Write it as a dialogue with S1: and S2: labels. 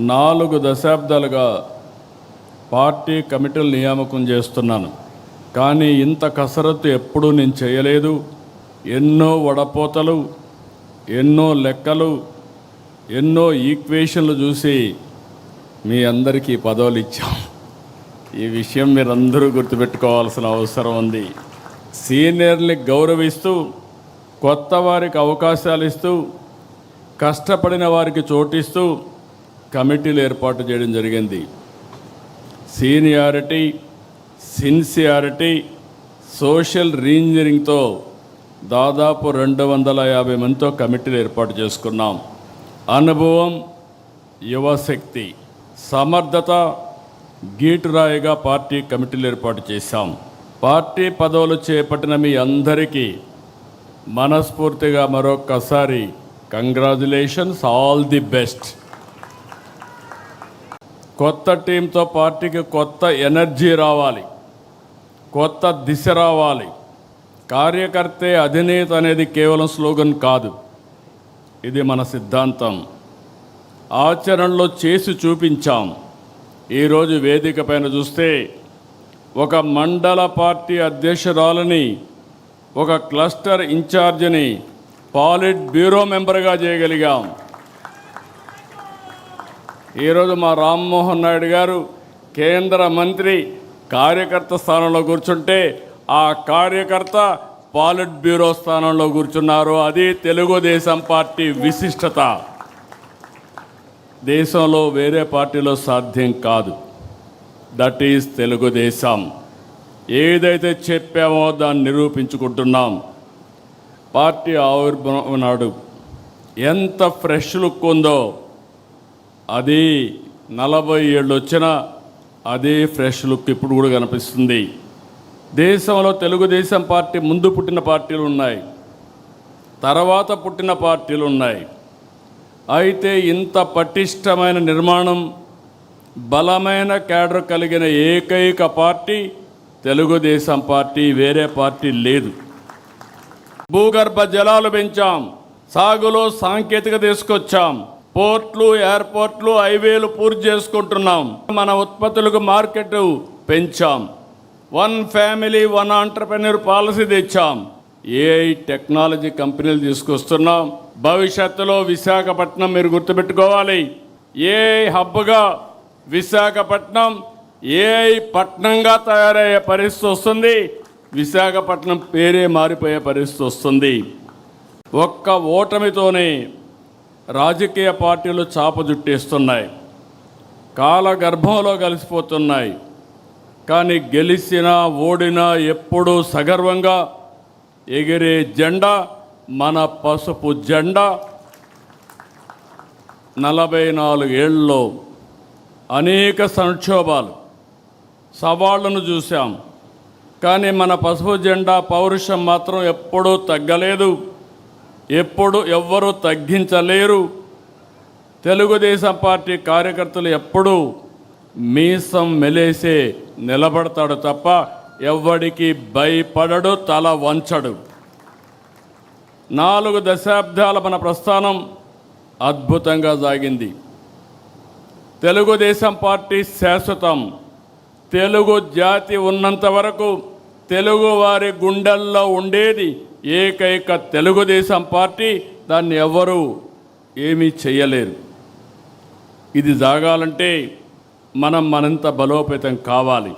S1: 4 దశాబ్దాలుగా పార్టీ కమిటీలు నియామకం చేస్తున్నాను. కానీ ఇంత కసరత్తు ఎప్పుడూ నేను చేయలేదు. ఎన్నో వడపోతలు, ఎన్నో లెక్కలు, ఎన్నో ఈక్వేషన్లు చూసి మీ అందరికీ పదవులు ఇచ్చాం. ఈ విషయం మీరందరూ గుర్తుపెట్టుకోవాల్సిన అవసరం ఉంది. సీనియర్ని గౌరవిస్తూ, కొత్త వారికి అవకాశాలు ఇస్తూ, కష్టపడిన వారికి చోటిస్తూ కమిటీలు ఏర్పాటు చేయడం జరిగింది. సీనియారిటీ, సిన్సియారిటీ, సోషల్ రీఇంజనీరింగ్తో దాదాపు 250 మందితో కమిటీలు ఏర్పాటు చేసుకున్నాం. అనుభవం, యువశక్తి, సమర్థత, గీటురాయిగా పార్టీ కమిటీలు ఏర్పాటు చేశాం. పార్టీ పదవులు చేపట్టిన మీ అందరికీ మనస్ఫూర్తిగా మరొక్కసారి కంగ్రాచులేషన్స్, ఆల్ ది బెస్ట్. కొత్త టీంతో పార్టీకి కొత్త ఎనర్జీ రావాలి, కొత్త దిశ రావాలి. కార్యకర్తే అధినేత అనేది కేవలం స్లోగన్ కాదు, ఇది మన సిద్ధాంతం. ఆచరణలో చేసి చూపించాం. ఈరోజు వేదిక పైన చూస్తే ఒక మండల పార్టీ అధ్యక్షురాలని, ఒక క్లస్టర్ ఇన్ఛార్జిని పాలిట్ బ్యూరో మెంబర్గా చేయగలిగాం. ఈరోజు మా రామ్మోహన్ నాయుడు గారు కేంద్ర మంత్రి కార్యకర్త స్థానంలో కూర్చుంటే ఆ కార్యకర్త పాలిట్ బ్యూరో స్థానంలో కూర్చున్నారు. అది తెలుగుదేశం పార్టీ విశిష్టత. దేశంలో వేరే పార్టీలో సాధ్యం కాదు. That is Telugu Desam. ఏదైతే చెప్పామో దాన్ని నిరూపించుకుంటున్నాం. పార్టీ ఆవిర్భావం నాడు ఎంత ఫ్రెష్ లుక్ ఉందో, అది 40 ఏళ్ళు వచ్చినా అదే ఫ్రెష్ లుక్ ఇప్పుడు కూడా కనిపిస్తుంది. దేశంలో తెలుగుదేశం పార్టీ ముందు పుట్టిన పార్టీలు ఉన్నాయి, తర్వాత పుట్టిన పార్టీలు ఉన్నాయి. అయితే ఇంత పటిష్టమైన నిర్మాణం, బలమైన క్యాడర్ కలిగిన ఏకైక పార్టీ తెలుగుదేశం పార్టీ, వేరే పార్టీ లేదు. భూగర్భ జలాలు పెంచాం, సాగులో సాంకేతికత తీసుకొచ్చాం, పోర్ట్లు, ఎయిర్పోర్ట్లు, హైవేలు పూర్తి చేసుకుంటున్నాం. మన ఉత్పత్తులకు మార్కెట్ పెంచాం. 1 ఫ్యామిలీ 1 ఆంటర్‌ప్రెన్యూర్ పాలసీ తెచ్చాం. ఏఐ టెక్నాలజీ కంపెనీలు తీసుకొస్తున్నాం. భవిష్యత్తులో విశాఖపట్నం మీరు గుర్తుపెట్టుకోవాలి, ఏఐ హబ్గా విశాఖపట్నం ఏఐ పట్నంగా తయారయ్యే పరిస్థితి వస్తుంది. విశాఖపట్నం పేరే మారిపోయే పరిస్థితి వస్తుంది. ఒక్క ఓటమితోనే రాజకీయ పార్టీలు చాప జుట్టేస్తున్నాయి, కాలగర్భంలో కలిసిపోతున్నాయి. కానీ గెలిచినా ఓడినా ఎప్పుడూ సగర్వంగా ఎగిరే జెండా మన పసుపు జెండా. 44 ఏళ్ళలో అనేక సంక్షోభాలు, సవాళ్లను చూశాం. కానీ మన పసుపు జెండా పౌరుషం మాత్రం ఎప్పుడూ తగ్గలేదు, ఎప్పుడు ఎవ్వరూ తగ్గించలేరు. తెలుగుదేశం పార్టీ కార్యకర్తలు ఎప్పుడూ మీసం మెలేసే నిలబడతాడు తప్ప ఎవ్వడికి భయపడడు, తల వంచడు. 4 దశాబ్దాల మన ప్రస్థానం అద్భుతంగా సాగింది. తెలుగుదేశం పార్టీ శాశ్వతం. తెలుగు జాతి ఉన్నంత వరకు తెలుగు వారి గుండెల్లో ఉండేది ఏకైక తెలుగుదేశం పార్టీ. దాన్ని ఎవరు ఏమీ చేయలేరు. ఇది సాగాలంటే మనం మనంత బలోపేతం కావాలి.